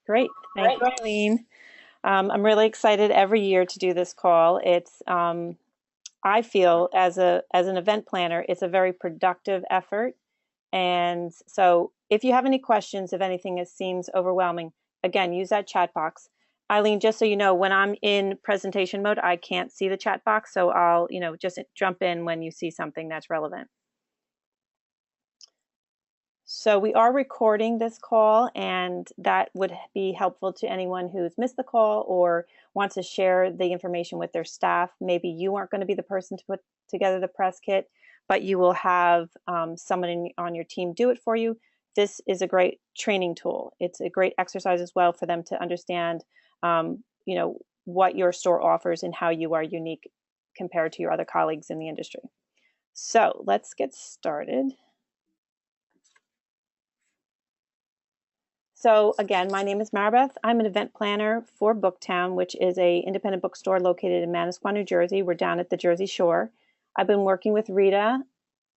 Great. Thank you, Eileen. I'm really excited every year to do this call. I feel as an event planner, it's a very productive effort. And so if you have any questions, if anything seems overwhelming, again, use that chat box. Eileen, just so you know, when I'm in presentation mode, I can't see the chat box. So I'll, just jump in when you see something that's relevant. So we are recording this call, and that would be helpful to anyone who's missed the call or wants to share the information with their staff. Maybe you aren't going to be the person to put together the press kit, but you will have someone on your team do it for you. This is a great training tool. It's a great exercise as well for them to understand, what your store offers and how you are unique compared to your other colleagues in the industry. So let's get started. So again, my name is Maribeth. I'm an event planner for Booktown, which is an independent bookstore located in Manasquan, New Jersey. We're down at the Jersey Shore. I've been working with Rita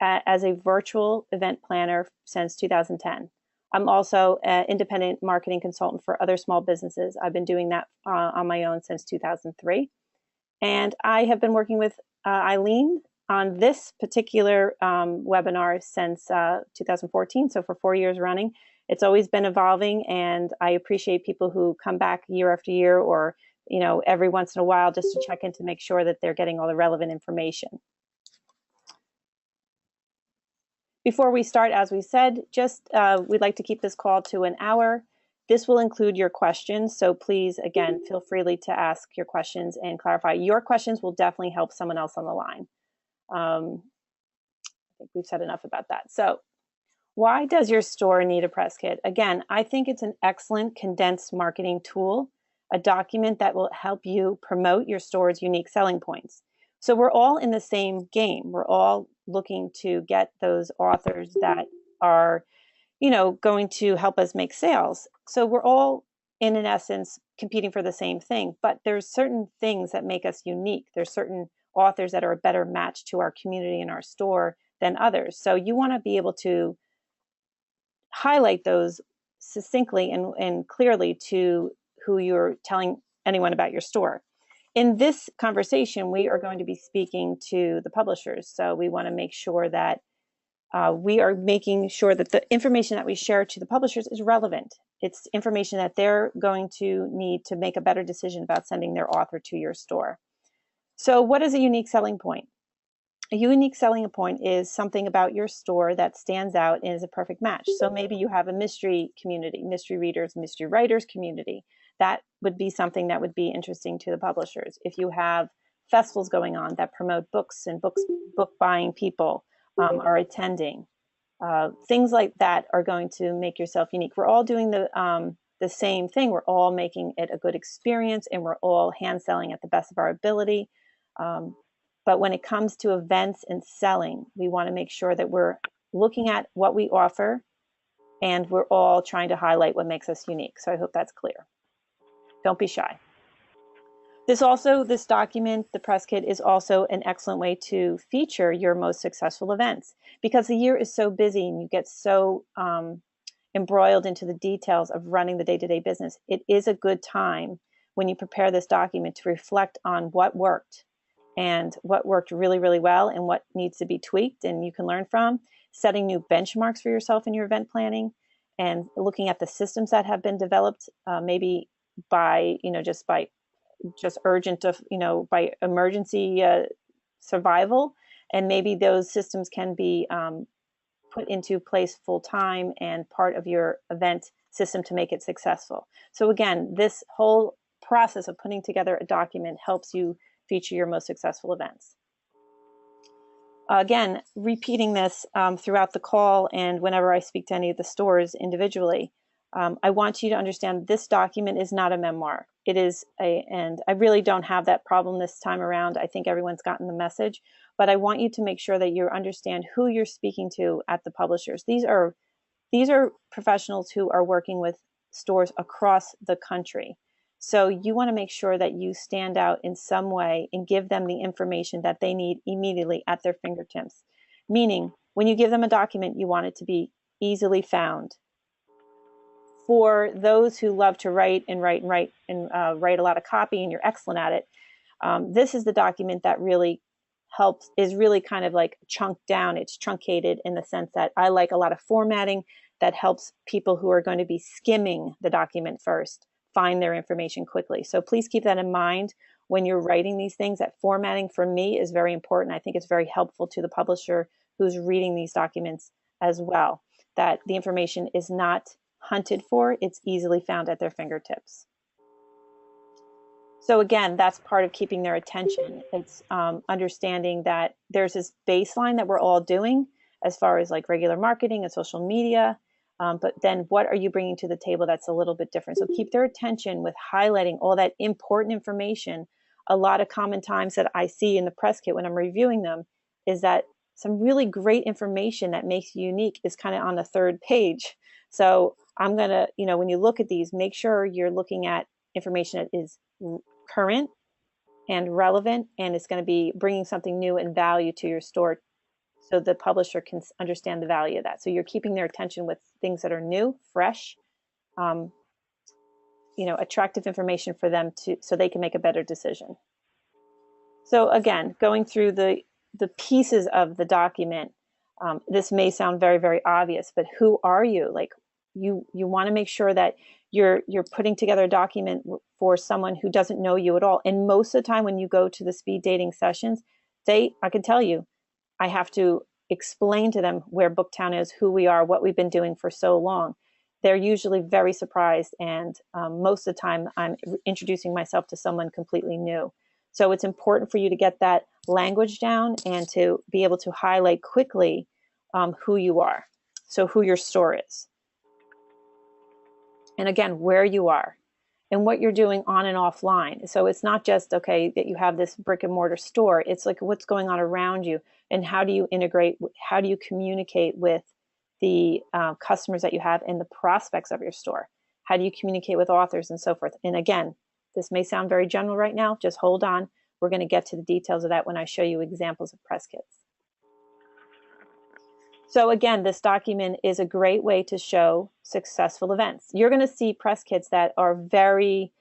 as a virtual event planner since 2010. I'm also an independent marketing consultant for other small businesses. I've been doing that on my own since 2003. And I have been working with Eileen on this particular webinar since 2014, so for 4 years running. It's always been evolving, and I appreciate people who come back year after year or every once in a while just to check in to make sure that they're getting all the relevant information. Before we start, as we said, we'd like to keep this call to an hour. This will include your questions, so please, again, feel free to ask your questions and clarify. Your questions will definitely help someone else on the line. I think we've said enough about that. So why does your store need a press kit? Again, I think it's an excellent condensed marketing tool, a document that will help you promote your store's unique selling points. So we're all in the same game. We're all looking to get those authors that are, going to help us make sales. So we're all, in essence, competing for the same thing, but there's certain things that make us unique. There's certain authors that are a better match to our community and our store than others. So you want to be able to highlight those succinctly and clearly to who you're telling anyone about your store. In this conversation, we are going to be speaking to the publishers. So we want to make sure that we are making sure that the information that we share to the publishers is relevant. It's information that they're going to need to make a better decision about sending their author to your store. So what is a unique selling point? A unique selling point is something about your store that stands out and is a perfect match. So maybe you have a mystery community, mystery readers, mystery writers community. That would be something that would be interesting to the publishers. If you have festivals going on that promote books and book buying people are attending, things like that are going to make yourself unique. We're all doing the same thing. We're all making it a good experience, and we're all hand selling at the best of our ability. But when it comes to events and selling, we want to make sure that we're looking at what we offer, and we're all trying to highlight what makes us unique. So I hope that's clear. Don't be shy. This document, the press kit, is also an excellent way to feature your most successful events, because the year is so busy and you get so embroiled into the details of running the day-to-day business. It is a good time when you prepare this document to reflect on what worked and what worked really, really well and what needs to be tweaked and you can learn from, setting new benchmarks for yourself in your event planning, and looking at the systems that have been developed, maybe by, just urgent of, by emergency survival. And maybe those systems can be put into place full time and part of your event system to make it successful. So again, this whole process of putting together a document helps you feature your most successful events. Again, repeating this throughout the call and whenever I speak to any of the stores individually, I want you to understand this document is not a memoir. It is and I really don't have that problem this time around. I think everyone's gotten the message, but I want you to make sure that you understand who you're speaking to at the publishers. These are professionals who are working with stores across the country. So you want to make sure that you stand out in some way and give them the information that they need immediately at their fingertips. Meaning, when you give them a document, you want it to be easily found, for those who love to write and write and write and write a lot of copy, and you're excellent at it, this is the document that really helps, is really kind of like chunked down. It's truncated in the sense that I like a lot of formatting that helps people who are going to be skimming the document first find their information quickly. So please keep that in mind when you're writing these things, that formatting for me is very important. I think it's very helpful to the publisher who's reading these documents as well, that the information is not hunted for, it's easily found at their fingertips. So again, that's part of keeping their attention. It's understanding that there's this baseline that we're all doing as far as like regular marketing and social media, but then what are you bringing to the table that's a little bit different? So keep their attention with highlighting all that important information. A lot of common times that I see in the press kit when I'm reviewing them is that some really great information that makes you unique is kind of on the third page. So I'm going to, when you look at these, make sure you're looking at information that is current and relevant, and it's going to be bringing something new and value to your store so the publisher can understand the value of that. So you're keeping their attention with things that are new, fresh, attractive information for them so they can make a better decision. So again, going through the pieces of the document, this may sound very, very obvious, but who are you? Like you want to make sure that you're putting together a document for someone who doesn't know you at all. And most of the time when you go to the speed dating sessions, I can tell you, I have to explain to them where Booktown is, who we are, what we've been doing for so long. They're usually very surprised, and most of the time I'm introducing myself to someone completely new. So it's important for you to get that language down and to be able to highlight quickly who you are, so who your store is. And again, where you are and what you're doing on and offline. So it's not just, okay, that you have this brick and mortar store. It's like what's going on around you, and how do you integrate, how do you communicate with the customers that you have and the prospects of your store? How do you communicate with authors and so forth? And again, this may sound very general right now. Just hold on. We're going to get to the details of that when I show you examples of press kits. So again, this document is a great way to show successful events. You're going to see press kits that are very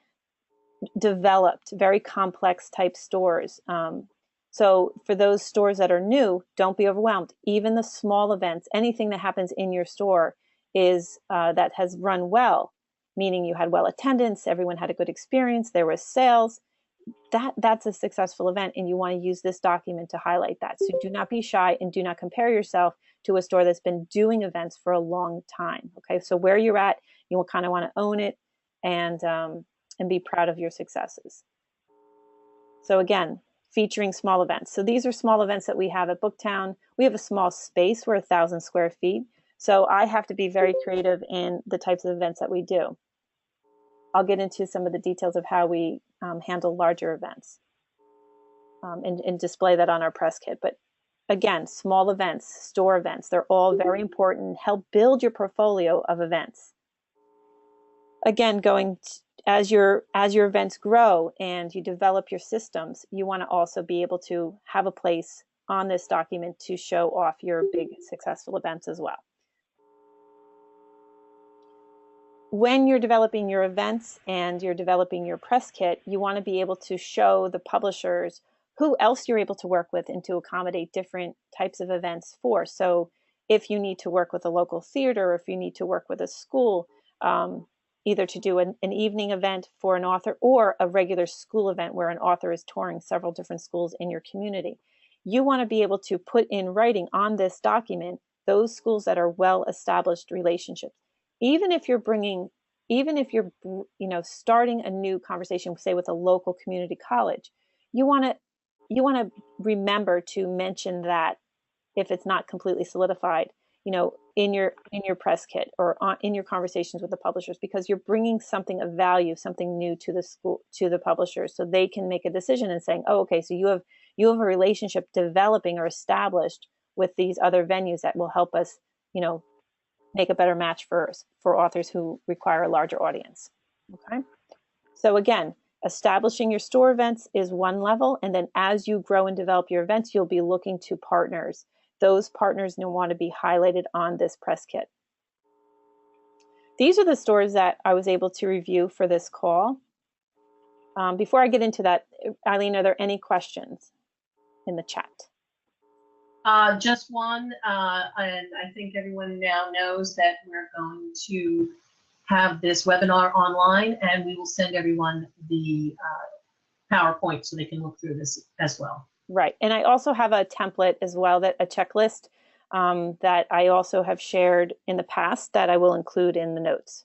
developed, very complex type stores. So for those stores that are new, don't be overwhelmed. Even the small events, anything that happens in your store is that has run well, meaning you had well attendance, everyone had a good experience, there was sales. That's a successful event, and you want to use this document to highlight that. So do not be shy and do not compare yourself to a store that's been doing events for a long time. Okay, so where you're at, you will kind of want to own it and be proud of your successes. So again, featuring small events. So these are small events that we have at Booktown. We have a small space. We're 1,000 square feet. So I have to be very creative in the types of events that we do. I'll get into some of the details of how we handle larger events and display that on our press kit. But again, small events, store events, they're all very important. Help build your portfolio of events. Again, as your events grow and you develop your systems, you want to also be able to have a place on this document to show off your big successful events as well. When you're developing your events and you're developing your press kit, you want to be able to show the publishers who else you're able to work with and to accommodate different types of events for. So if you need to work with a local theater, or if you need to work with a school, either to do an evening event for an author or a regular school event where an author is touring several different schools in your community, you want to be able to put in writing on this document those schools that are well-established relationships. Even if you're starting a new conversation, say with a local community college, you want to remember to mention that if it's not completely solidified, in your press kit or in your conversations with the publishers, because you're bringing something of value, something new to the school, to the publishers, so they can make a decision and saying, oh, okay, so you have a relationship developing or established with these other venues that will help us, make a better match for authors who require a larger audience. Okay. So again, establishing your store events is one level. And then as you grow and develop your events, you'll be looking to partners. Those partners want to be highlighted on this press kit. These are the stores that I was able to review for this call. Before I get into that, Eileen, are there any questions in the chat? Just one, and I think everyone now knows that we're going to have this webinar online, and we will send everyone the PowerPoint so they can look through this as well. Right, and I also have a template as well, that a checklist that I also have shared in the past that I will include in the notes.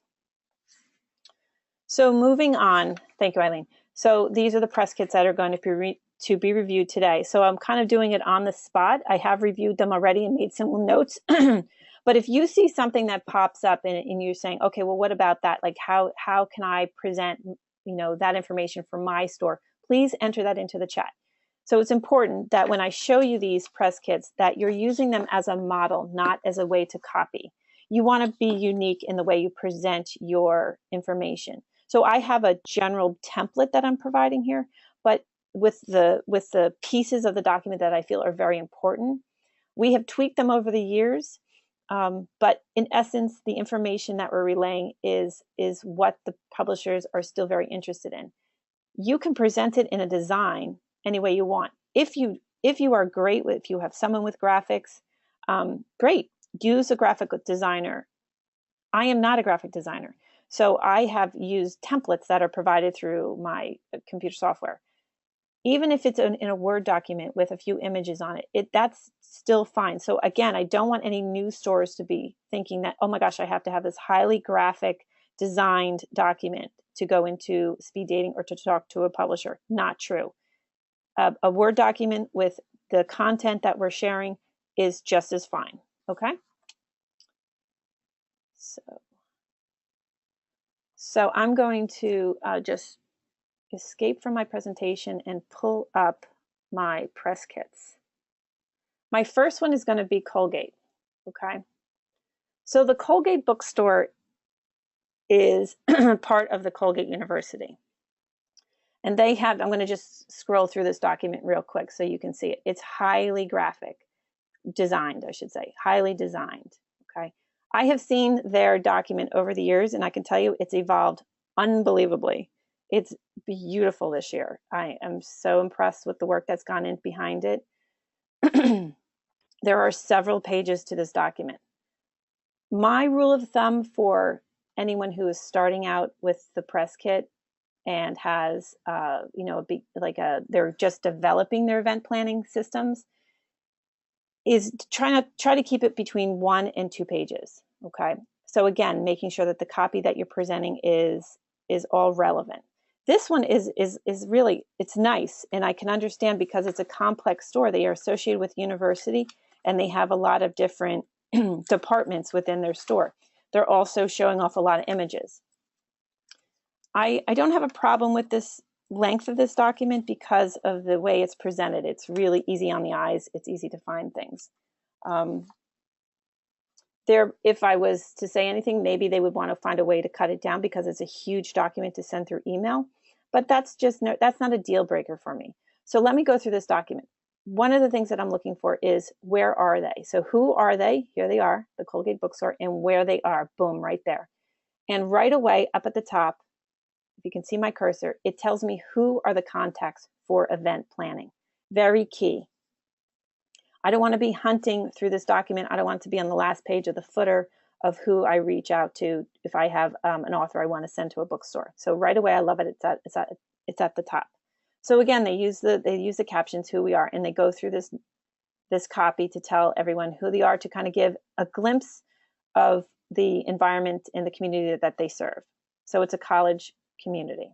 So moving on, thank you, Eileen. So these are the press kits that are going to be reviewed today. So I'm kind of doing it on the spot. I have reviewed them already and made some notes. But if you see something that pops up and you're saying, okay, well, what about that? Like how can I present, that information for my store? Please enter that into the chat. So it's important that when I show you these press kits, that you're using them as a model, not as a way to copy. You want to be unique in the way you present your information. So I have a general template that I'm providing here, but with the pieces of the document that I feel are very important, we have tweaked them over the years. But in essence, the information that we're relaying is what the publishers are still very interested in. You can present it in a design any way you want. If you are great if you have someone with graphics, great. Use a graphic designer. I am not a graphic designer, so I have used templates that are provided through my computer software. Even if it's in a Word document with a few images on it, that's still fine. So again, I don't want any new stores to be thinking that, oh my gosh, I have to have this highly graphic designed document to go into speed dating or to talk to a publisher. Not true. A Word document with the content that we're sharing is just as fine. Okay. So I'm going to just escape from my presentation and pull up my press kits. My first one is going to be Colgate. Okay. So the Colgate bookstore is part of the Colgate University. And they have, I'm going to just scroll through this document real quick so you can see it. It's highly graphic, designed, I should say, highly designed. Okay. I have seen their document over the years, and I can tell you it's evolved unbelievably. It's beautiful this year. I am so impressed with the work that's gone in behind it. There are several pages to this document. My rule of thumb for anyone who is starting out with the press kit and has, they're just developing their event planning systems, is try to keep it between 1 and 2 pages. Okay. So again, making sure that the copy that you're presenting is all relevant. This one is really, it's nice. And I can understand because it's a complex store. They are associated with university and they have a lot of different departments within their store. They're also showing off a lot of images. I don't have a problem with this length of this document because of the way it's presented. It's really easy on the eyes. It's easy to find things. If I was to say anything, maybe they would want to find a way to cut it down because it's a huge document to send through email. But that's not a deal breaker for me. So let me go through this document. One of the things that I'm looking for is where are they? So who are they? Here they are, the Colgate bookstore, and where they are. Boom, right there. And right away up at the top, if you can see my cursor, it tells me who are the contacts for event planning. Very key. I don't want to be hunting through this document. I don't want it to be on the last page of the footer of who I reach out to if I have an author I want to send to a bookstore. So right away, I love it. It's at the top. So again, they use the captions, who we are, and they go through this copy to tell everyone who they are, to kind of give a glimpse of the environment and the community that they serve. So it's a college community.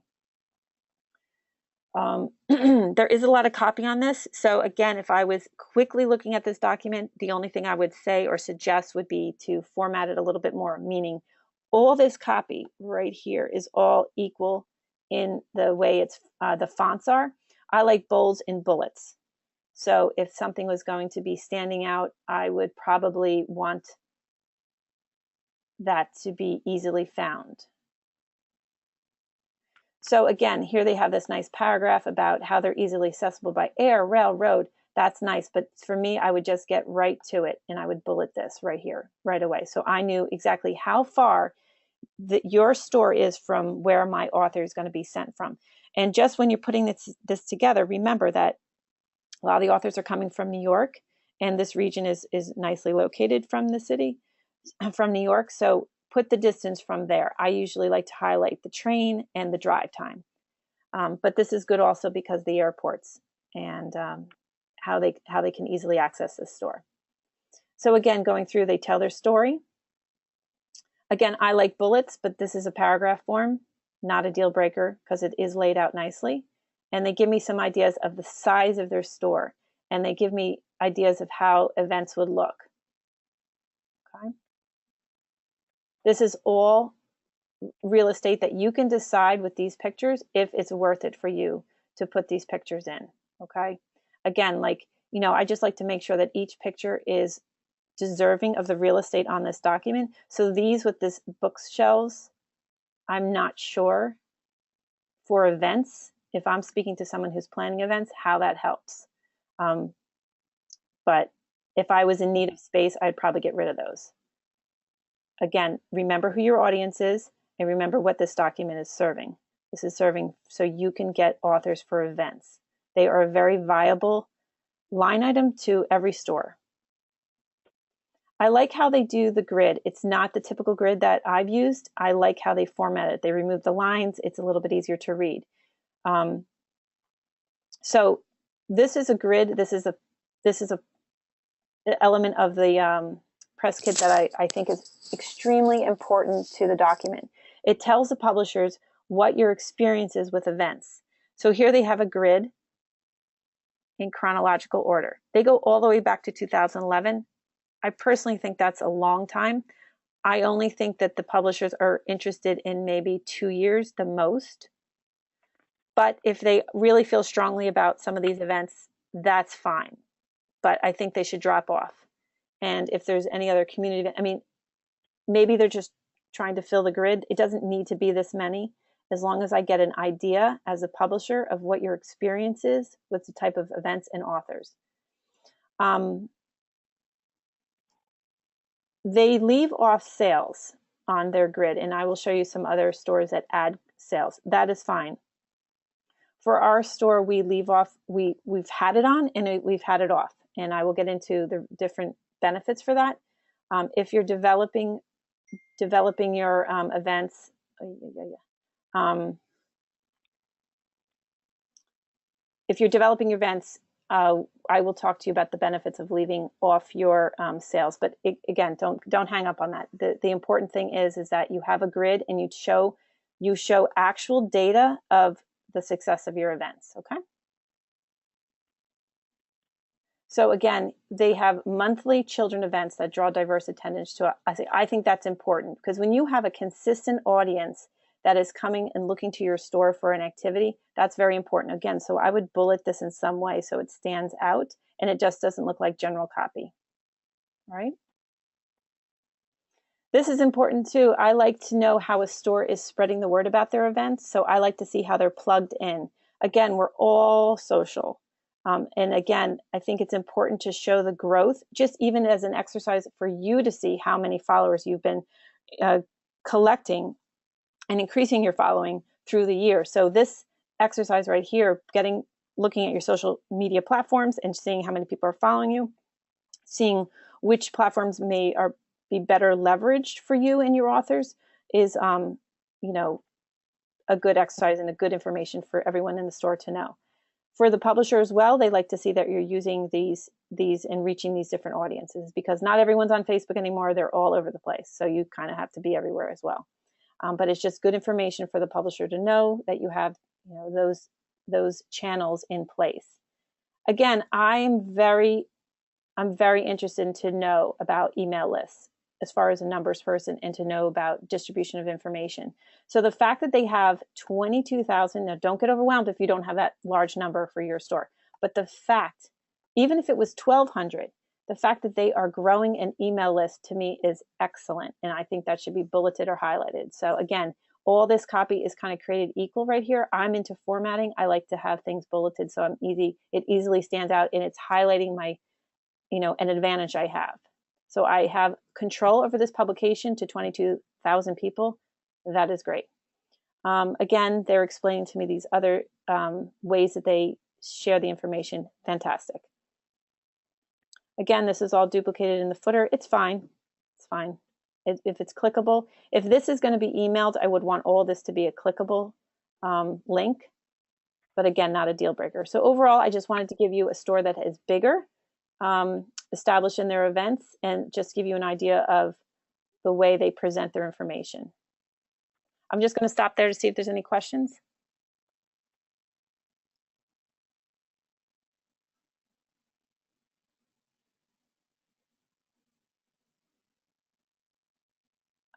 There is a lot of copy on this. So again, if I was quickly looking at this document, the only thing I would say or suggest would be to format it a little bit more, meaning all this copy right here is all equal in the way it's the fonts are. I like bolds and bullets. So if something was going to be standing out, I would probably want that to be easily found. So again, here they have this nice paragraph about how they're easily accessible by air, rail, road. That's nice. But for me, I would just get right to it and I would bullet this right here, right away. So I knew exactly how far your store is from where my author is going to be sent from. And just when you're putting this together, remember that a lot of the authors are coming from New York, and this region is nicely located from the city, from New York. So put the distance from there. I usually like to highlight the train and the drive time. But this is good also because the airports and how they can easily access this store. So again, going through, they tell their story. Again, I like bullets, but this is a paragraph form, not a deal breaker because it is laid out nicely. And they give me some ideas of the size of their store, and they give me ideas of how events would look. Okay. This is all real estate that you can decide with these pictures if it's worth it for you to put these pictures in. Okay. Again, like, you know, I just like to make sure that each picture is deserving of the real estate on this document. So these with this bookshelves, I'm not sure for events, if I'm speaking to someone who's planning events, how that helps. But if I was in need of space, I'd probably get rid of those. Again, remember who your audience is and remember what this document is serving. This is serving so you can get authors for events. They are a very viable line item to every store. I like how they do the grid. It's not the typical grid that I've used. I like how they format it. They remove the lines. It's a little bit easier to read. So this is a grid. This is a element of the press kit that I think is extremely important to the document. It tells the publishers what your experience is with events. So here they have a grid in chronological order. They go all the way back to 2011. I personally think that's a long time. I only think that the publishers are interested in maybe 2 years the most. But if they really feel strongly about some of these events, that's fine. But I think they should drop off. And if there's any other community event, I mean, maybe they're just trying to fill the grid. It doesn't need to be this many, as long as I get an idea as a publisher of what your experience is with the type of events and authors. They leave off sales on their grid, and I will show you some other stores that add sales. That is fine. For our store, we leave off, we've had it on and we've had it off, and I will get into the different benefits for that. If you're developing your events, if you're developing your events, I will talk to you about the benefits of leaving off your sales. But again, don't hang up on that. The important thing is that you have a grid and you show actual data of the success of your events. Okay. So again, they have monthly children events that draw diverse attendance to. I think that's important because when you have a consistent audience that is coming and looking to your store for an activity, that's very important. Again, so I would bullet this in some way so it stands out and it just doesn't look like general copy. All right. This is important too. I like to know how a store is spreading the word about their events. So I like to see how they're plugged in. Again, we're all social. And again, I think it's important to show the growth, just even as an exercise for you to see how many followers you've been collecting and increasing your following through the year. So this exercise right here, looking at your social media platforms and seeing how many people are following you, seeing which platforms be better leveraged for you and your authors is, you know, a good exercise and a good information for everyone in the store to know. For the publisher as well, they like to see that you're using these and reaching these different audiences because not everyone's on Facebook anymore. They're all over the place. So you kind of have to be everywhere as well. But it's just good information for the publisher to know that you have, you know, those channels in place. Again, I'm very interested to know about email lists as far as a numbers person and to know about distribution of information. So the fact that they have 22,000, now don't get overwhelmed if you don't have that large number for your store, but the fact, even if it was 1,200, the fact that they are growing an email list to me is excellent. And I think that should be bulleted or highlighted. So again, all this copy is kind of created equal right here. I'm into formatting. I like to have things bulleted so it easily stands out and it's highlighting my, you know, an advantage I have. So I have control over this publication to 22,000 people. that is great. Again, they're explaining to me these other ways that they share the information. Fantastic. Again, this is all duplicated in the footer. It's fine. It's fine. If it's clickable, if this is going to be emailed, I would want all this to be a clickable link, but again, not a deal breaker. So overall, I just wanted to give you a store that is bigger, established in their events, and just give you an idea of the way they present their information. I'm just going to stop there to see if there's any questions.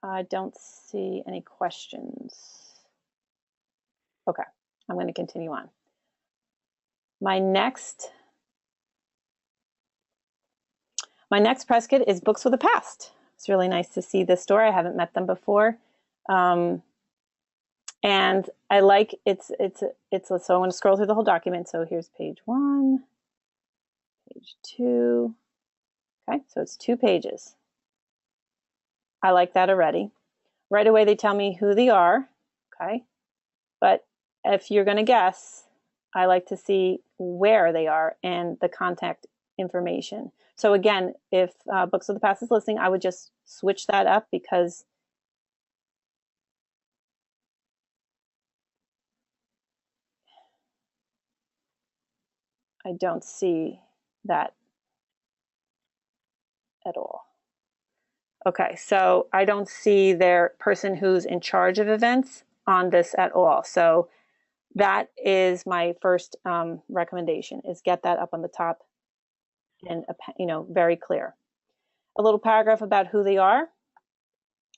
I don't see any questions. Okay, I'm going to continue on. My next press kit is Books with a Past. It's really nice to see this store. I haven't met them before. And I like so I'm going to scroll through the whole document. So here's page 1, page 2. Okay, so it's 2 pages. I like that already. Right away, they tell me who they are. Okay, but if you're going to guess, I like to see where they are and the contact information. So again, if Books of the Past is listening, I would just switch that up because I don't see that at all. Okay, so I don't see their person who's in charge of events on this at all. So that is my first recommendation, is get that up on the top and very clear. A little paragraph about who they are.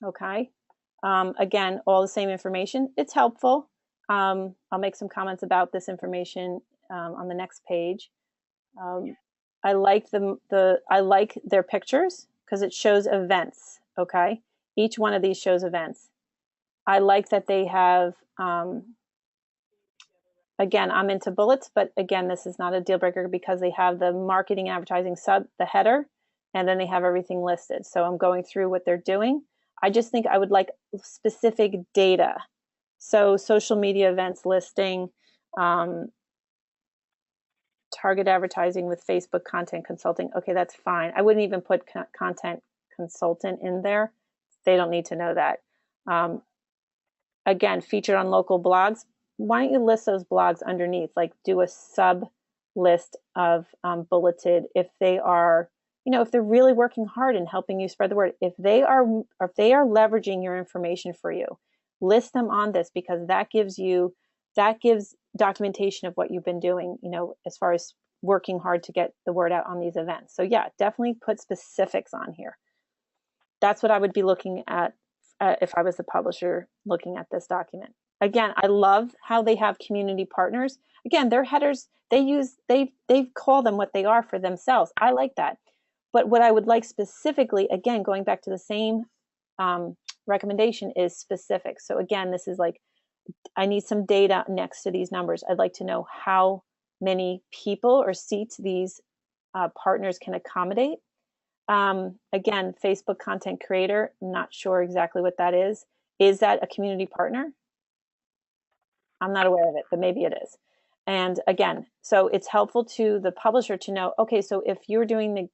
Okay, again, all the same information. It's helpful. I'll make some comments about this information on the next page. I like I like their pictures because it shows events. Okay, each one of these shows events. I like that they have. Again, I'm into bullets, but again, this is not a deal breaker because they have the marketing advertising the header, and then they have everything listed. So I'm going through what they're doing. I just think I would like specific data. So social media events listing, target advertising with Facebook content consulting. Okay, that's fine. I wouldn't even put content consultant in there. They don't need to know that. Again, featured on local blogs. Why don't you list those blogs underneath? Like do a sub list of bulleted if they are, if they're really working hard and helping you spread the word. If they are leveraging your information for you, list them on this because that gives documentation of what you've been doing, as far as working hard to get the word out on these events. So yeah, definitely put specifics on here. That's what I would be looking at if I was the publisher looking at this document. Again, I love how they have community partners. Again, their headers, they call them what they are for themselves. I like that. But what I would like specifically, again, going back to the same recommendation, is specific. So again, this is like, I need some data next to these numbers. I'd like to know how many people or seats these partners can accommodate. Again, Facebook content creator, not sure exactly what that is. Is that a community partner? I'm not aware of it, but maybe it is. And again, so it's helpful to the publisher to know, okay, so if you're doing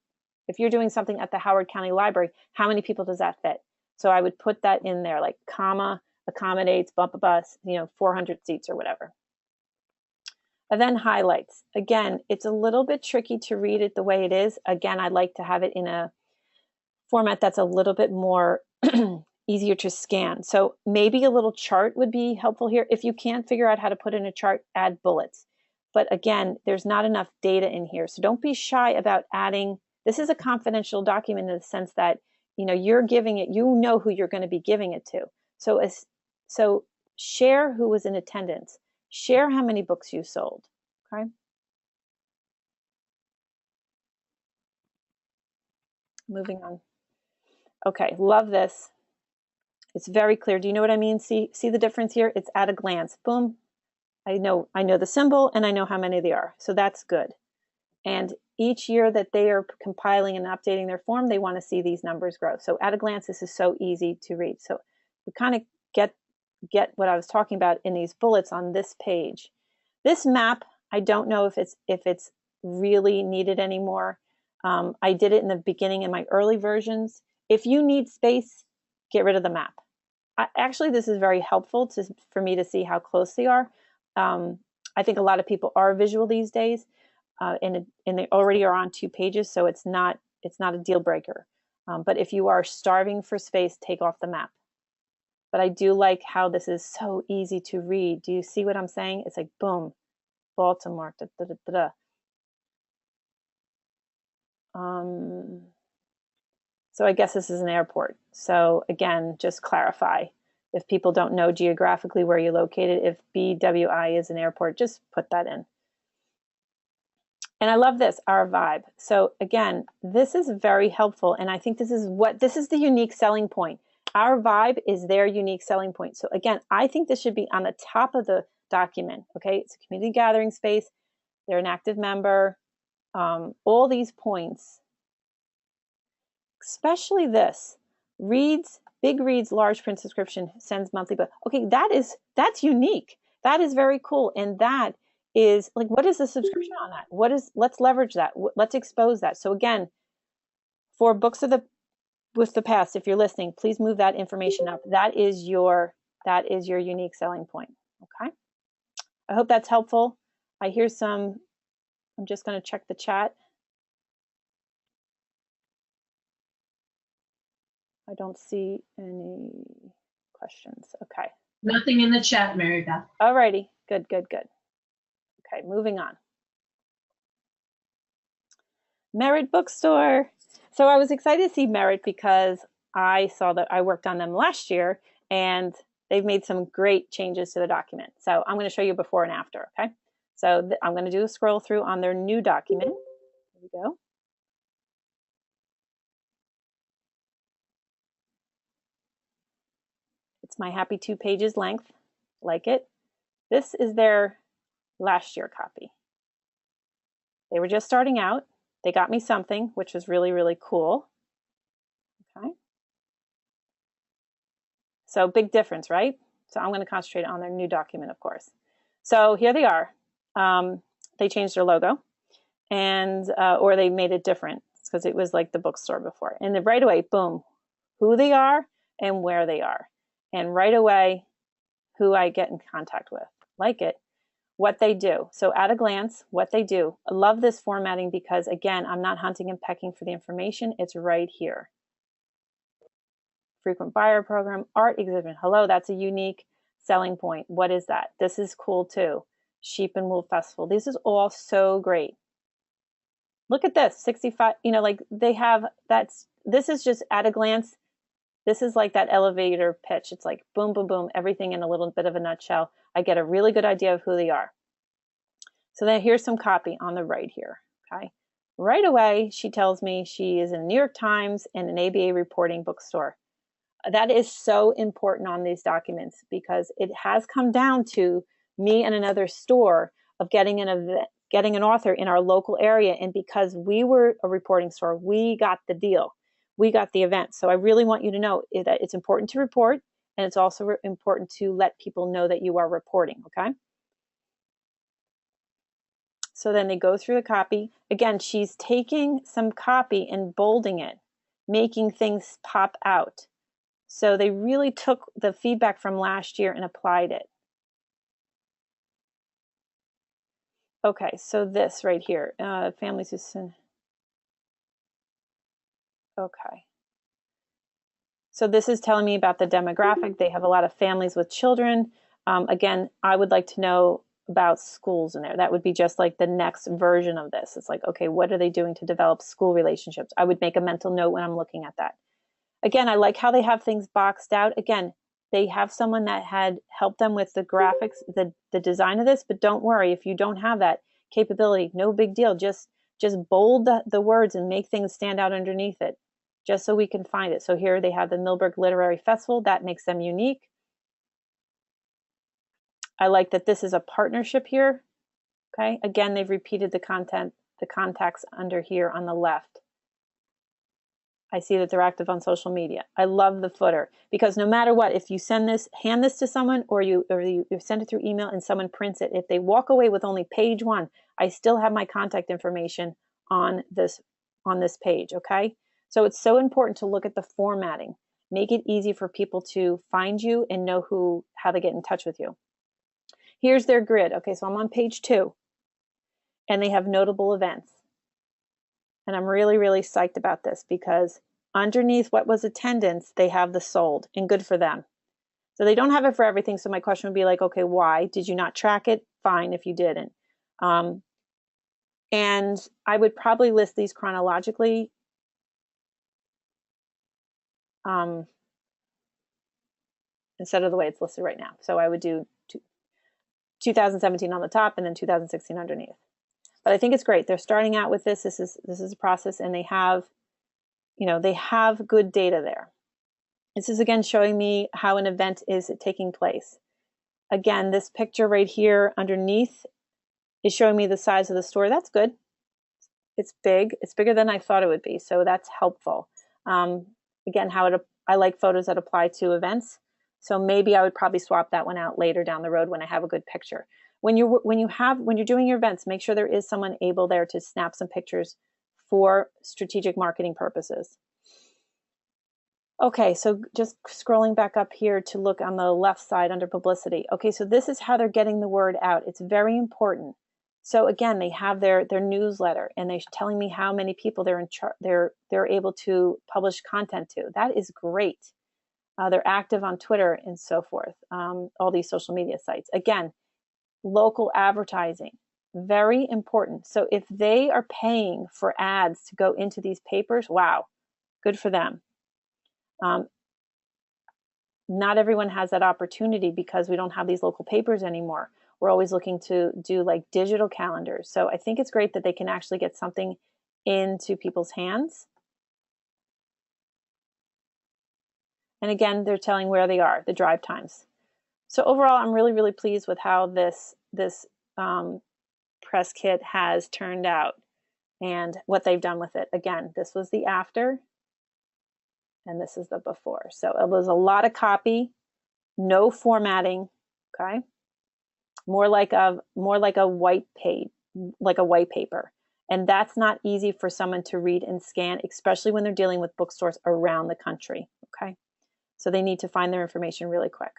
something at the Howard County Library, how many people does that fit? So I would put that in there, like comma, accommodates, bump a bus, 400 seats or whatever. And then highlights. Again, it's a little bit tricky to read it the way it is. Again, I'd like to have it in a format that's a little bit more easier to scan. So maybe a little chart would be helpful here. If you can't figure out how to put in a chart, add bullets. But again, there's not enough data in here. So don't be shy about adding. This is a confidential document in the sense that, you're giving it, who you're going to be giving it to. So share who was in attendance. Share how many books you sold. Okay. Moving on. Okay, love this. It's very clear. Do you know what I mean? See the difference here? It's at a glance. Boom. I know the symbol and I know how many they are. So that's good. And each year that they are compiling and updating their form, they want to see these numbers grow. So at a glance, this is so easy to read. So we kind of get get what I was talking about in these bullets on this page. This map, I don't know if it's really needed anymore. I did it in the beginning in my early versions. If you need space, get rid of the map. Actually, this is very helpful for me to see how close they are. I think a lot of people are visual these days, and they already are on 2 pages, so it's not a deal breaker. But if you are starving for space, take off the map. But I do like how this is so easy to read. Do you see what I'm saying? It's like, boom, Baltimore, da, da, da, da, da. So I guess this is an airport. So again, just clarify. If people don't know geographically where you're located, if BWI is an airport, just put that in. And I love this, our vibe. So again, this is very helpful. And I think this is the unique selling point. Our vibe is their unique selling point. So again, I think this should be on the top of the document. Okay, it's a community gathering space. They're an active member. All these points, especially this, big reads, large print subscription, sends monthly, but okay, that's unique. That is very cool. And that is like, what is the subscription on that? Let's leverage that. Let's expose that. So again, for books with the past, if you're listening, please move that information up. That is your unique selling point. Okay. I hope that's helpful. I'm just going to check the chat. I don't see any questions. Okay. Nothing in the chat, Mary Beth. All righty. Good. Okay, moving on. Merit Bookstore. So I was excited to see Merit because I saw that I worked on them last year and they've made some great changes to the document. So I'm going to show you before and after, okay? So I'm going to do a scroll through on their new document. Here we go. It's my happy 2 pages length. Like it. This is their last year copy. They were just starting out. They got me something, which was really, really cool. Okay. So big difference, right? So I'm going to concentrate on their new document, of course. So here they are. They changed their logo, and or they made it different because it was like the bookstore before. And then right away, boom, who they are and where they are. And right away, who I get in contact with. Like it. What they do. So at a glance, what they do. I love this formatting because, again, I'm not hunting and pecking for the information. It's right here. Frequent buyer program, art exhibit. Hello, that's a unique selling point. What is that? This is cool too. Sheep and Wool Festival. This is all so great. Look at this, 65, like they have, this is just at a glance. This is like that elevator pitch. It's like boom, boom, boom, everything in a little bit of a nutshell. I get a really good idea of who they are. So then here's some copy on the right here, okay? Right away, she tells me she is in New York Times and an ABA reporting bookstore. That is so important on these documents because it has come down to me and another store of getting an author in our local area. And because we were a reporting store, we got the deal. We got the event. So I really want you to know that it's important to report, and it's also important to let people know that you are reporting, okay? So then they go through the copy. Again, she's taking some copy and bolding it, making things pop out. So they really took the feedback from last year and applied it. Okay, so this right here, families who, okay. So this is telling me about the demographic. They have a lot of families with children. Again, I would like to know about schools in there. That would be just like the next version of this. It's like, okay, what are they doing to develop school relationships? I would make a mental note when I'm looking at that. Again, I like how they have things boxed out. Again, they have someone that had helped them with the graphics, the design of this, but don't worry if you don't have that capability, no big deal. Just bold the words and make things stand out underneath it, just so we can find it. So here they have the Millburg Literary Festival. That makes them unique. I like that this is a partnership here. Okay, again, they've repeated the contacts under here on the left. I see that they're active on social media. I love the footer because no matter what, if you send this, hand this to someone, or you send it through email and someone prints it, if they walk away with only page one, I still have my contact information on this page. Okay, so it's so important to look at the formatting. Make it easy for people to find you and know how to get in touch with you. Here's their grid. Okay, so I'm on page 2, and they have notable events. And I'm really, really psyched about this because underneath what was attendance, they have the sold, and good for them. So they don't have it for everything. So my question would be like, okay, why? Did you not track it? Fine if you didn't. And I would probably list these chronologically. Instead of the way it's listed right now. So I would do 2017 on the top and then 2016 underneath. But I think it's great. They're starting out with this. This is a process, and they have good data there. This is again showing me how an event is taking place. Again, this picture right here underneath is showing me the size of the store. That's good. It's big. It's bigger than I thought it would be. So that's helpful. Again, I like photos that apply to events. So maybe I would probably swap that one out later down the road when I have a good picture. When you're doing your events, make sure there is someone able there to snap some pictures for strategic marketing purposes. Okay, so just scrolling back up here to look on the left side under publicity. Okay, so this is how they're getting the word out. It's very important. So again, they have their newsletter, and they're telling me how many people they're able to publish content to. That is great. They're active on Twitter and so forth, all these social media sites. Again, local advertising, very important. So if they are paying for ads to go into these papers, wow, good for them. Not everyone has that opportunity because we don't have these local papers anymore. We're always looking to do like digital calendars. So I think it's great that they can actually get something into people's hands. And again, they're telling where they are, the drive times. So overall, I'm really, really pleased with how this press kit has turned out and what they've done with it. Again, this was the after, and this is the before. So it was a lot of copy, no formatting, okay? More like a white page, like a white paper. And that's not easy for someone to read and scan, especially when they're dealing with bookstores around the country, okay? So they need to find their information really quick.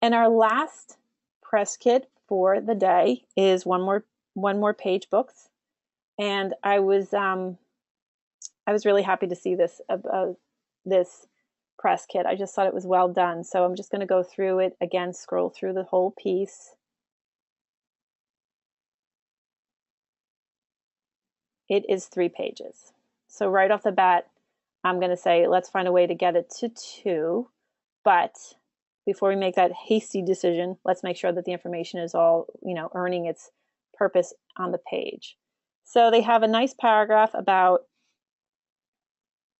And our last press kit for the day is one more page books. And I was really happy to see this press kit. I just thought it was well done. So I'm just going to go through it again, scroll through the whole piece. It is 3 pages. So right off the bat, I'm going to say, let's find a way to get it to 2. But before we make that hasty decision, let's make sure that the information is all, earning its purpose on the page. So they have a nice paragraph about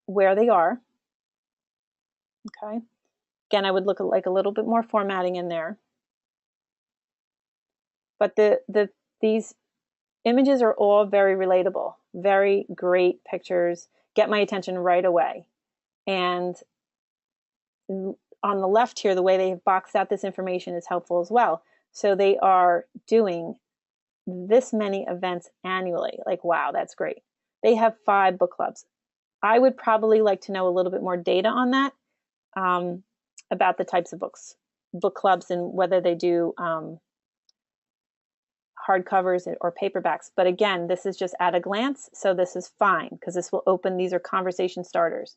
where they are. Okay. Again, I would look at like a little bit more formatting in there. But these images are all very relatable, very great pictures, get my attention right away. And on the left here, the way they've boxed out this information is helpful as well. So they are doing this many events annually. Like, wow, that's great. They have 5 book clubs. I would probably like to know a little bit more data on that, about the types of book clubs, and whether they do hardcovers or paperbacks. But again, this is just at a glance, so this is fine because this will open, these are conversation starters.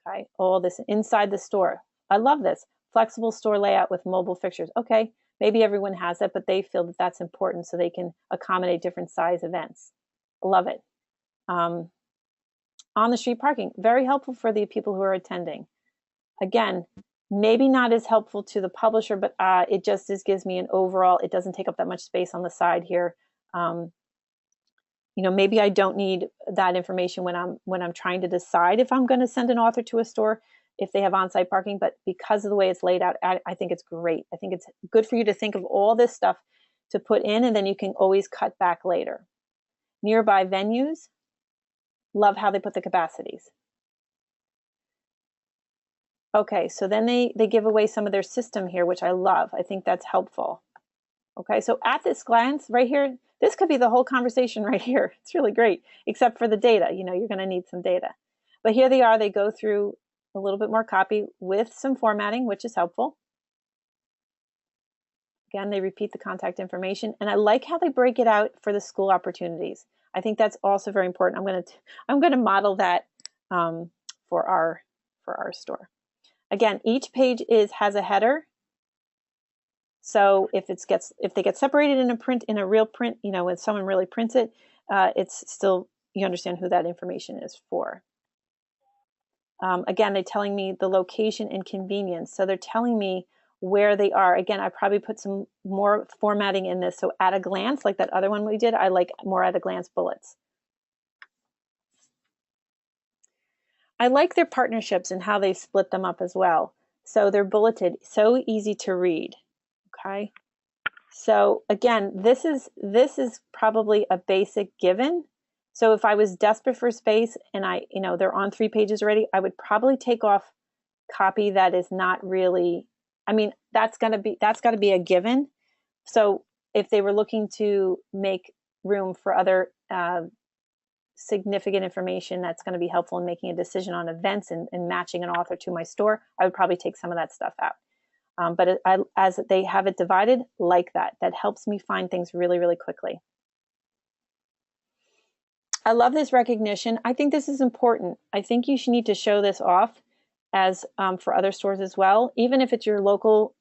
Okay, all this inside the store. I love this. Flexible store layout with mobile fixtures. Okay, maybe everyone has it, but they feel that that's important so they can accommodate different size events. Love it. On the street parking, very helpful for the people who are attending. Again, maybe not as helpful to the publisher, but it just gives me an overall, it doesn't take up that much space on the side here. Maybe I don't need that information when I'm trying to decide if I'm going to send an author to a store, if they have on-site parking, but because of the way it's laid out, I think it's great. I think it's good for you to think of all this stuff to put in, and then you can always cut back later. Nearby venues. Love how they put the capacities. Okay, so then they give away some of their system here, which I love. I think that's helpful. Okay, so at this glance right here, this could be the whole conversation right here. It's really great, except for the data. You know, you're going to need some data. But here they are. They go through a little bit more copy with some formatting, which is helpful. Again, they repeat the contact information. And I like how they break it out for the school opportunities. I think that's also very important. I'm going to model that for our store. Again, each page has a header. So if they get separated in a real print, you know, when someone really prints it, it's still, you understand who that information is for. Again, they're telling me the location and convenience. So they're telling me where they are. Again, I probably put some more formatting in this. So at a glance, like that other one we did, I like more at a glance bullets. I like their partnerships and how they split them up as well. So they're bulleted, so easy to read. Okay. So again, this is probably a basic given. So if I was desperate for space and they're on 3 pages already, I would probably take off copy that is not really, I mean, that's got to be a given. So if they were looking to make room for other significant information that's going to be helpful in making a decision on events and matching an author to my store, I would probably take some of that stuff out. But as they have it divided like that helps me find things really, really quickly. I love this recognition. I think this is important. I think you should need to show this off as for other stores as well, even if it's your local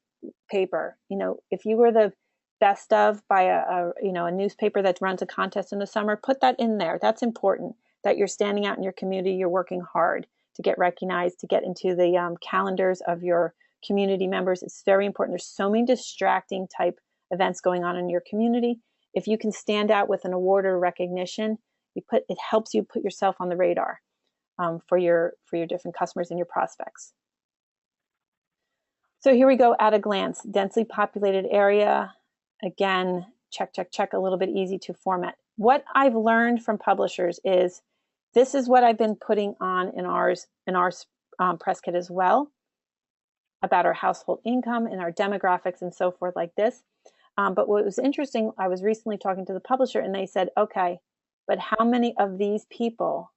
paper. You know, if you were the best of by a newspaper that runs a contest in the summer, put that in there. That's important, that you're standing out in your community, you're working hard to get recognized, to get into the calendars of your community members. It's very important. There's so many distracting type events going on in your community. If you can stand out with an award or recognition, it helps you put yourself on the radar for your different customers and your prospects. So here we go at a glance. Densely populated area. Again, check, a little bit easy to format. What I've learned from publishers is this is what I've been putting on in our press kit as well, about our household income and our demographics and so forth like this. But what was interesting, I was recently talking to the publisher and they said, okay, but how many of these people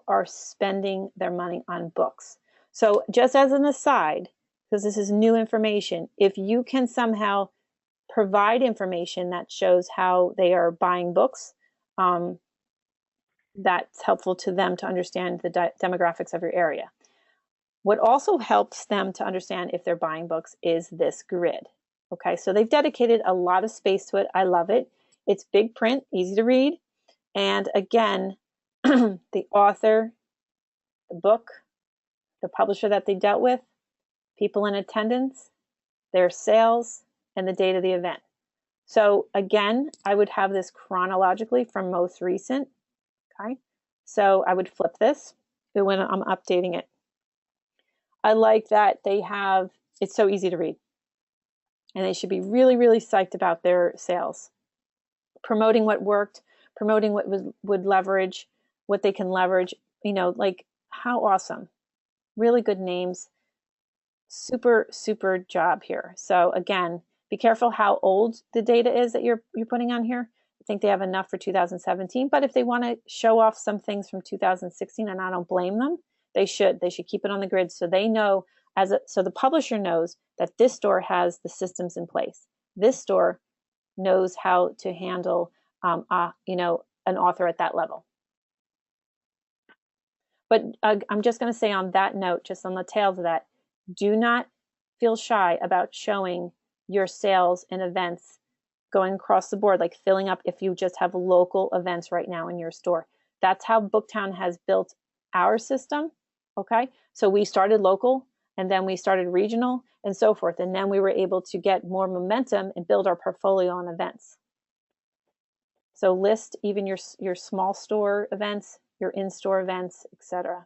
are spending their money on books? So just as an aside, because this is new information, if you can somehow provide information that shows how they are buying books, that's helpful to them to understand the demographics of your area. What also helps them to understand if they're buying books is this grid. Okay, so they've dedicated a lot of space to it. I love it. It's big print, easy to read. And again, the author, the book, the publisher that they dealt with, people in attendance, their sales, and the date of the event. So again, I would have this chronologically from most recent. Okay, so I would flip this when I'm updating it. I like that it's so easy to read. And they should be really, really psyched about their sales. Promoting what worked, promoting what would leverage, what they can leverage, like how awesome. Really good names. Super, super job here. So again, be careful how old the data is that you're putting on here. I think they have enough for 2017, but if they want to show off some things from 2016, and I don't blame them, they should keep it on the grid so they know, so the publisher knows that this store has the systems in place. This store knows how to handle an author at that level. But I'm just going to say on that note, just on the tails of that, do not feel shy about showing your sales and events going across the board, like filling up if you just have local events right now in your store. That's how Booktown has built our system. Okay, so we started local and then we started regional and so forth. And then we were able to get more momentum and build our portfolio on events. So list even your small store events, your in-store events, etc.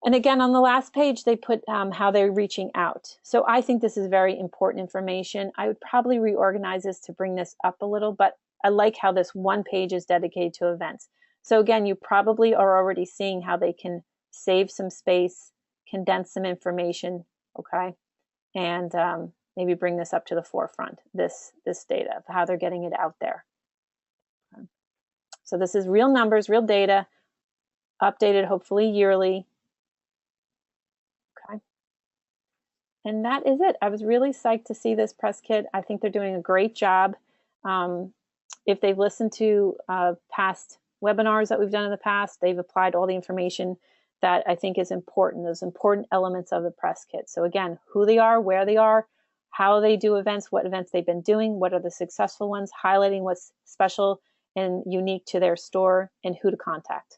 And again, on the last page, they put how they're reaching out. So I think this is very important information. I would probably reorganize this to bring this up a little, but I like how this one page is dedicated to events. So again, you probably are already seeing how they can save some space, condense some information, okay, and maybe bring this up to the forefront, this data of how they're getting it out there. Okay. So this is real numbers, real data, updated hopefully yearly. Okay. And that is it. I was really psyched to see this press kit. I think they're doing a great job. If they've listened to past webinars that we've done in the past, they've applied all the information that I think is important, those important elements of the press kit. So again, who they are, where they are, how they do events, what events they've been doing, what are the successful ones, highlighting what's special and unique to their store, and who to contact.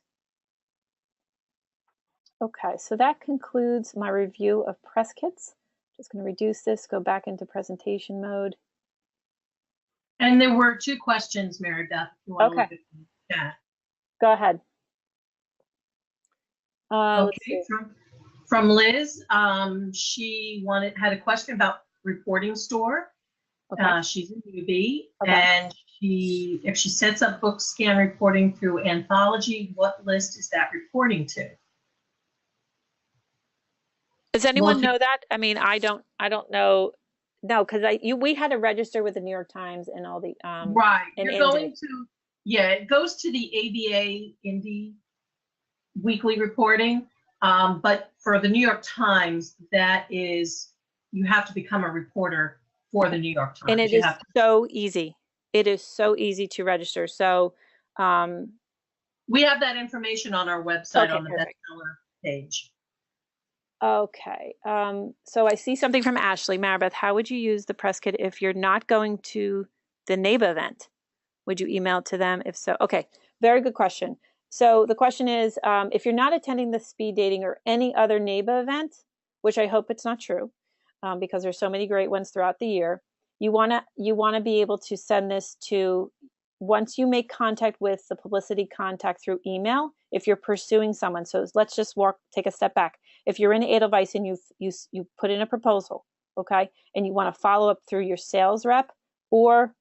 Okay, so that concludes my review of press kits. Just going to reduce this, go back into presentation mode. And there were 2 questions, Mary Beth. If you want to look at the chat. Go ahead. Okay, from Liz, she had a question about reporting store. Okay. She's a newbie, okay. And if she sets up book scan reporting through Anthology, what list is that reporting to? Does anyone know that? I mean, I don't know. No, because we had to register with the New York Times and all the right. You're going to, yeah, it goes to the ABA Indie weekly reporting, but for the New York Times, that is, you have to become a reporter for the New York Times. And it is so easy. It is so easy to register. So we have that information on our website on the bestseller page. Okay. So I see something from Ashley. Maribeth, how would you use the press kit if you're not going to the NABA event? Would you email it to them? If so, okay. Very good question. So the question is, if you're not attending the speed dating or any other NABA event, which I hope it's not true, because there's so many great ones throughout the year, you wanna be able to send this to, once you make contact with the publicity contact through email, if you're pursuing someone. So let's just take a step back. If you're in Edelweiss and you put in a proposal, okay, and you want to follow up through your sales rep or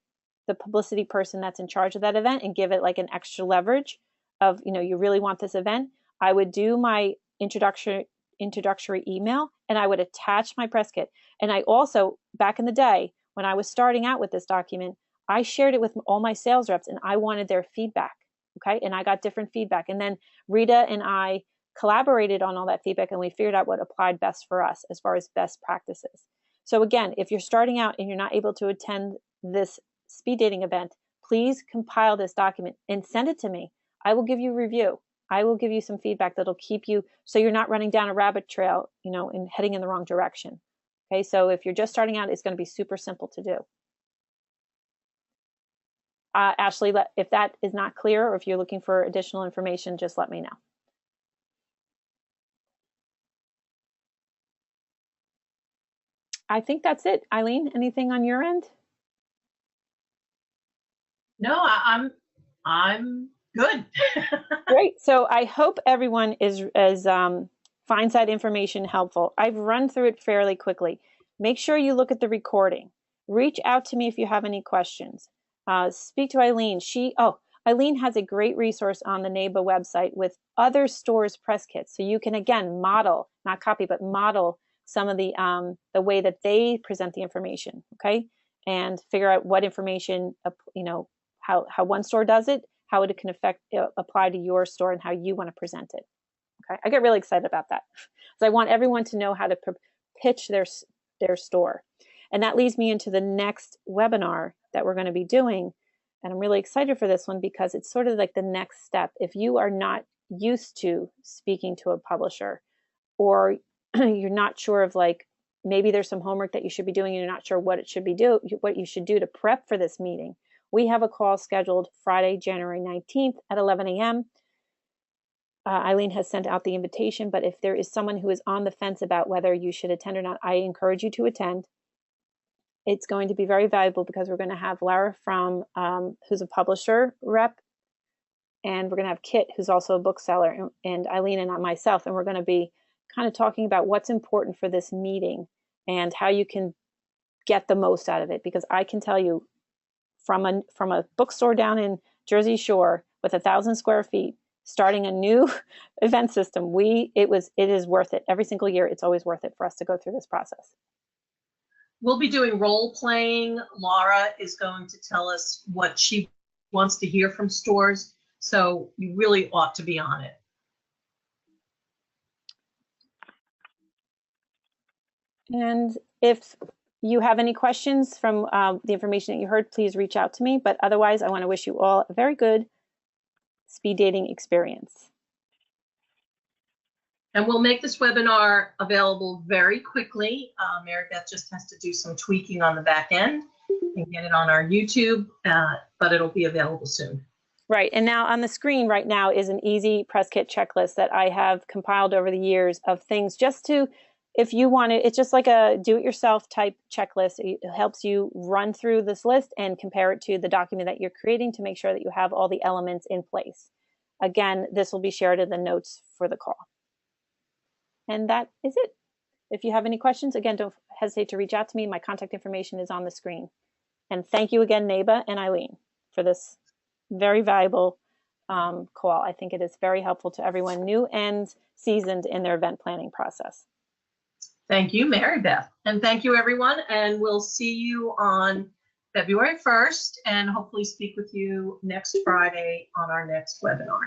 the publicity person that's in charge of that event and give it like an extra leverage of, you really want this event, I would do my introductory email and I would attach my press kit. And I also, back in the day, when I was starting out with this document, I shared it with all my sales reps and I wanted their feedback, okay? And I got different feedback. And then Rita and I collaborated on all that feedback and we figured out what applied best for us as far as best practices. So again, if you're starting out and you're not able to attend this speed dating event, please compile this document and send it to me. I will give you a review. I will give you some feedback that'll keep you, so you're not running down a rabbit trail, and heading in the wrong direction. Okay, so if you're just starting out, it's going to be super simple to do. Ashley, if that is not clear or if you're looking for additional information, just let me know. I think that's it. Eileen, anything on your end? No, I'm good. Great. So I hope everyone finds that information helpful. I've run through it fairly quickly. Make sure you look at the recording. Reach out to me if you have any questions. Speak to Eileen. Eileen has a great resource on the NABA website with other stores' press kits. So you can, again, model, not copy, but model some of the way that they present the information, okay? And figure out what information, how one store does it, how it can apply to your store and how you want to present it. Okay, I get really excited about that. So I want everyone to know how to pitch their store. And that leads me into the next webinar that we're going to be doing. And I'm really excited for this one because it's sort of like the next step. If you are not used to speaking to a publisher, or you're not sure of maybe there's some homework that you should be doing and you're not sure what you should do to prep for this meeting, we have a call scheduled Friday, January 19th at 11 a.m. Eileen has sent out the invitation, but if there is someone who is on the fence about whether you should attend or not, I encourage you to attend. It's going to be very valuable because we're going to have Lara who's a publisher rep, and we're going to have Kit, who's also a bookseller, and Eileen and myself, and we're going to be kind of talking about what's important for this meeting and how you can get the most out of it. Because I can tell you, from a bookstore down in Jersey Shore with 1,000 square feet, starting a new event system. It is worth it. Every single year, it's always worth it for us to go through this process. We'll be doing role playing. Laura is going to tell us what she wants to hear from stores. So you really ought to be on it. And if you have any questions from the information that you heard, please reach out to me. But otherwise, I want to wish you all a very good speed dating experience. And we'll make this webinar available very quickly. Mary Beth just has to do some tweaking on the back end and get it on our YouTube, but it'll be available soon. Right, and now on the screen right now is an easy press kit checklist that I have compiled over the years of things just to, if you want it, it's just like a do-it-yourself type checklist. It helps you run through this list and compare it to the document that you're creating to make sure that you have all the elements in place. Again, this will be shared in the notes for the call. And that is it. If you have any questions, again, don't hesitate to reach out to me. My contact information is on the screen. And thank you again, Neba and Eileen, for this very valuable call. I think it is very helpful to everyone new and seasoned in their event planning process. Thank you, Mary Beth. And thank you, everyone. And we'll see you on February 1st and hopefully speak with you next Friday on our next webinar.